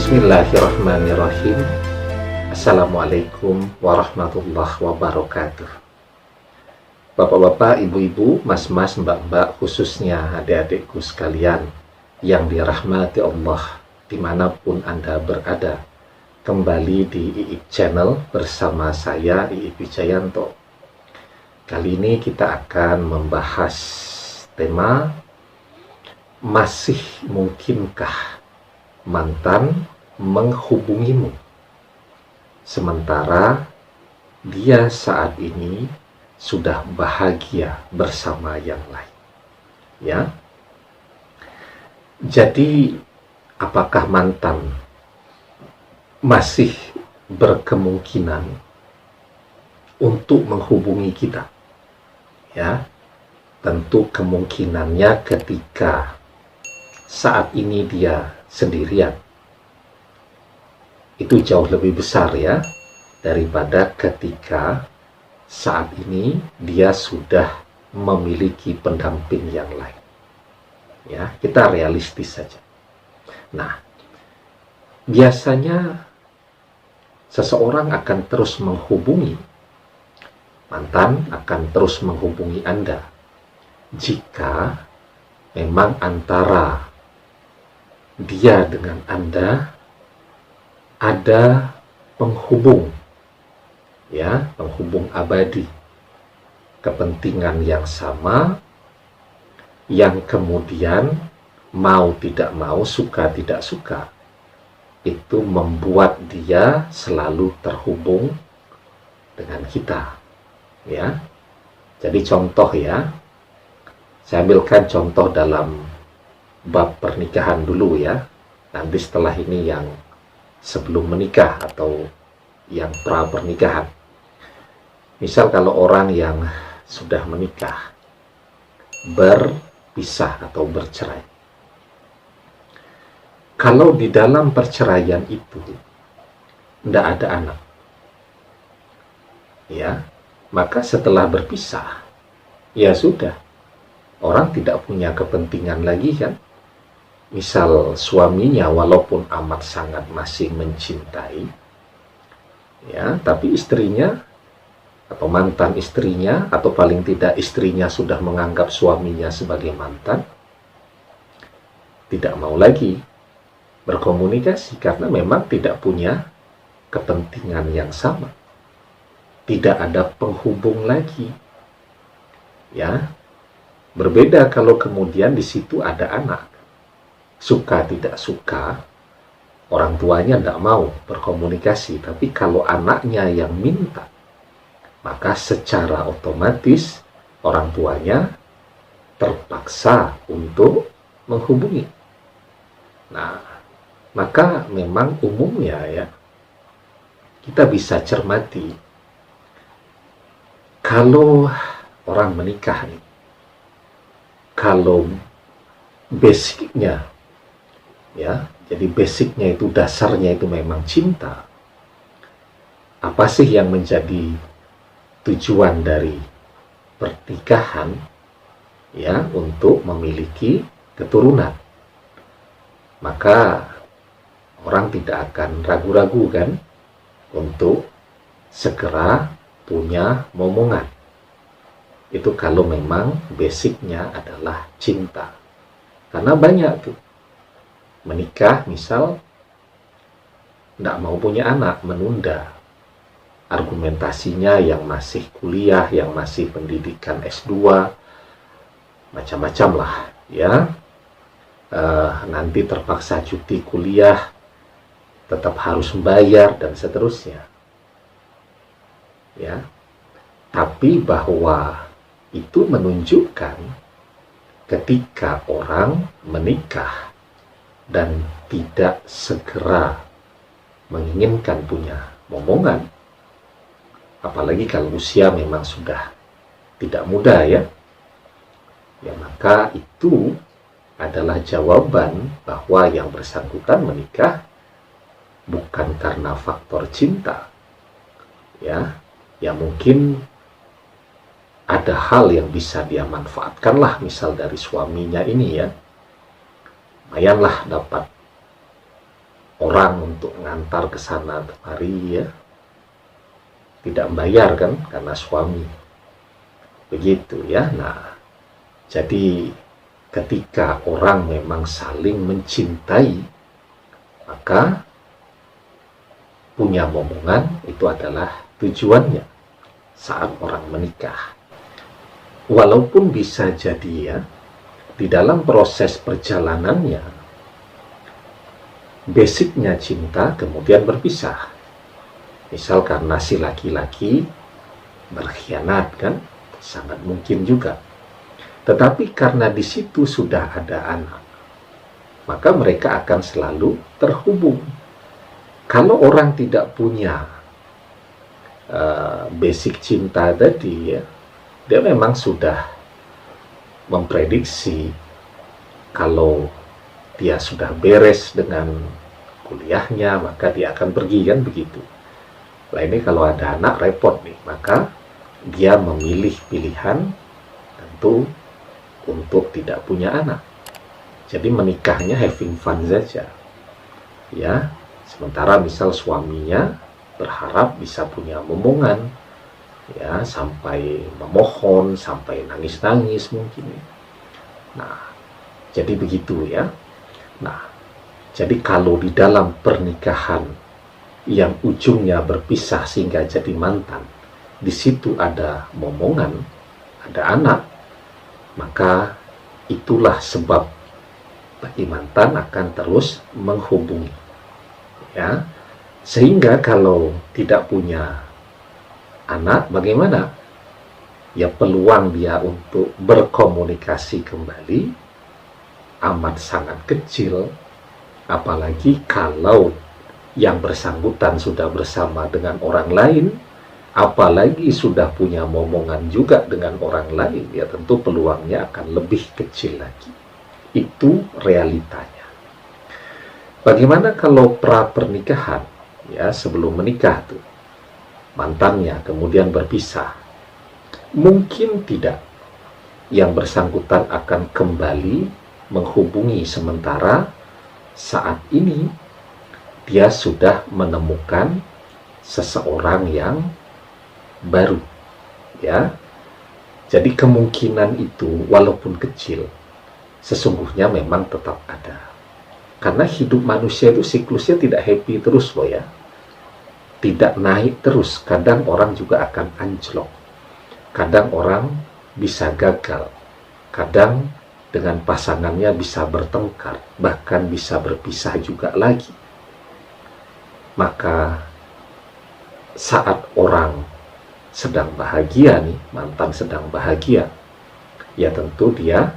Bismillahirrahmanirrahim. Assalamualaikum warahmatullahi wabarakatuh. Bapak-bapak, ibu-ibu, mas-mas, mbak-mbak, khususnya adik-adikku sekalian yang dirahmati Allah dimanapun Anda berada. Kembali di IIP Channel bersama saya, IIP Wijayanto. Kali ini kita akan membahas tema masih mungkinkah mantan menghubungimu sementara dia saat ini sudah bahagia bersama yang lain, ya. Jadi apakah mantan masih berkemungkinan untuk menghubungi kita? Ya, tentu kemungkinannya ketika saat ini dia sendirian itu jauh lebih besar, ya, daripada ketika saat ini dia sudah memiliki pendamping yang lain. Ya, kita realistis saja. Nah, biasanya seseorang akan terus menghubungi, mantan akan terus menghubungi Anda jika memang antara dia dengan Anda ada penghubung, ya, penghubung abadi, kepentingan yang sama, yang kemudian mau tidak mau, suka tidak suka, itu membuat dia selalu terhubung dengan kita, ya. Jadi contoh, ya, saya ambilkan contoh dalam bab pernikahan dulu, ya. Nanti setelah ini yang sebelum menikah atau yang pra pernikahan. Misal kalau orang yang sudah menikah berpisah atau bercerai, kalau di dalam perceraian itu tidak ada anak, ya, maka setelah berpisah, ya sudah, orang tidak punya kepentingan lagi, kan. Misal suaminya walaupun amat sangat masih mencintai, ya, tapi istrinya atau mantan istrinya, atau paling tidak istrinya sudah menganggap suaminya sebagai mantan, tidak mau lagi berkomunikasi karena memang tidak punya kepentingan yang sama, tidak ada penghubung lagi, ya. Berbeda kalau kemudian di situ ada anak. Suka tidak suka, orang tuanya tidak mau berkomunikasi, tapi kalau anaknya yang minta, maka secara otomatis orang tuanya terpaksa untuk menghubungi. Nah, maka memang umumnya, ya, kita bisa cermati kalau orang menikah nih, kalau basicnya, ya, jadi basicnya itu, dasarnya itu memang cinta. Apa sih yang menjadi tujuan dari pernikahan? Ya, untuk memiliki keturunan. Maka orang tidak akan ragu-ragu, kan, untuk segera punya momongan. Itu kalau memang basicnya adalah cinta. Karena banyak tuh menikah misal tidak mau punya anak, menunda. Argumentasinya yang masih kuliah, yang masih pendidikan S2, macam-macam lah, ya. Nanti terpaksa cuti kuliah, tetap harus membayar dan seterusnya, ya. Tapi bahwa itu menunjukkan ketika orang menikah dan tidak segera menginginkan punya momongan, apalagi kalau usia memang sudah tidak muda, ya, ya, maka itu adalah jawaban bahwa yang bersangkutan menikah bukan karena faktor cinta, ya, ya, mungkin ada hal yang bisa dia manfaatkan lah, misal dari suaminya ini, ya, lumayanlah dapat orang untuk ngantar ke sana kemari, ya, tidak membayar kan, karena suami. Begitu ya. Nah, jadi ketika orang memang saling mencintai, maka punya momongan itu adalah tujuannya saat orang menikah. Walaupun bisa jadi ya, di dalam proses perjalanannya, basicnya cinta kemudian berpisah. Misal karena si laki-laki berkhianat kan, sangat mungkin juga. Tetapi karena di situ sudah ada anak, maka mereka akan selalu terhubung. Kalau orang tidak punya basic cinta tadi, ya, dia memang sudah memprediksi kalau dia sudah beres dengan kuliahnya, maka dia akan pergi, kan begitu. Nah, ini kalau ada anak repot nih, maka dia memilih pilihan tentu untuk tidak punya anak. Jadi menikahnya having fun saja, ya. Sementara misal suaminya berharap bisa punya momongan, ya, sampai memohon, sampai nangis-nangis mungkin. Nah, jadi begitu ya. Nah, jadi kalau di dalam pernikahan yang ujungnya berpisah sehingga jadi mantan, di situ ada momongan, ada anak, maka itulah sebab bagi mantan akan terus menghubungi, ya. Sehingga kalau tidak punya anak, bagaimana? Ya, peluang dia untuk berkomunikasi kembali amat sangat kecil. Apalagi kalau yang bersangkutan sudah bersama dengan orang lain, apalagi sudah punya momongan juga dengan orang lain, ya tentu peluangnya akan lebih kecil lagi. Itu realitanya. Bagaimana kalau pra pernikahan, ya, sebelum menikah tuh mantannya kemudian berpisah? Mungkin tidak. Yang bersangkutan akan kembali menghubungi, sementara saat ini dia sudah menemukan seseorang yang baru, ya. Jadi kemungkinan itu walaupun kecil, sesungguhnya memang tetap ada. Karena hidup manusia itu siklusnya tidak happy terus loh, ya. Tidak naik terus, kadang orang juga akan anjlok. Kadang orang bisa gagal, kadang dengan pasangannya bisa bertengkar, bahkan bisa berpisah juga lagi. Maka saat orang sedang bahagia nih, mantan sedang bahagia, ya tentu dia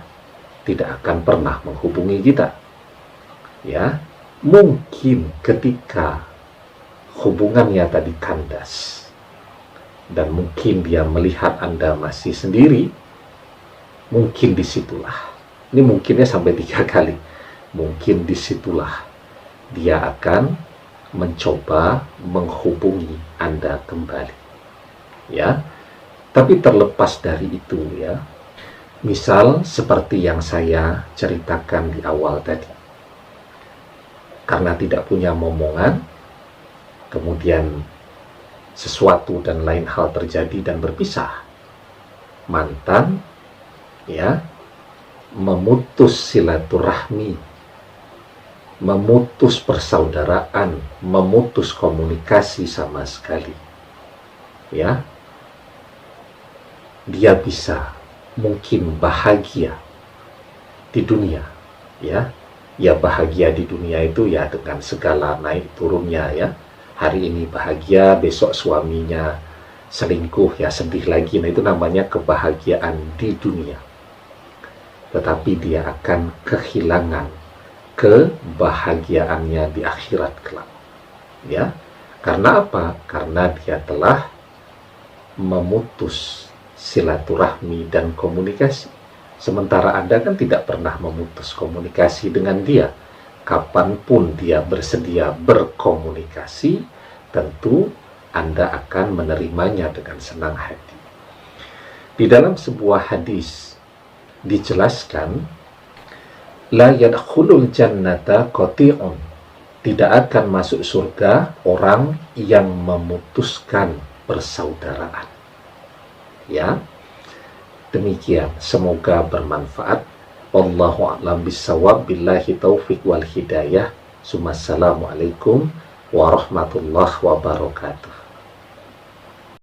tidak akan pernah menghubungi kita. Ya, mungkin ketika hubungannya tadi kandas, dan mungkin dia melihat Anda masih sendiri, mungkin disitulah, ini mungkinnya sampai 3 kali, mungkin disitulah dia akan mencoba menghubungi Anda kembali, ya. Tapi terlepas dari itu, ya, misal seperti yang saya ceritakan di awal tadi, karena tidak punya momongan, kemudian sesuatu dan lain hal terjadi dan berpisah, mantan, ya, memutus silaturahmi, memutus persaudaraan, memutus komunikasi sama sekali, ya. Dia bisa mungkin bahagia di dunia, ya. Ya, bahagia di dunia itu ya dengan segala naik turunnya, ya. Hari ini bahagia, besok suaminya selingkuh, ya sedih lagi. Nah, itu namanya kebahagiaan di dunia. Tetapi dia akan kehilangan kebahagiaannya di akhirat kelak, ya. Karena apa? Karena dia telah memutus silaturahmi dan komunikasi. Sementara Anda kan tidak pernah memutus komunikasi dengan dia. Kapanpun dia bersedia berkomunikasi, tentu Anda akan menerimanya dengan senang hati. Di dalam sebuah hadis dijelaskan, la yadkhulul jannata qati'un tidak akan masuk surga orang yang memutuskan persaudaraan. Ya, demikian. Semoga bermanfaat. Wallahu a'lam bishawab. Billahi taufik wal hidayah. Assalamualaikum warahmatullahi wabarakatuh.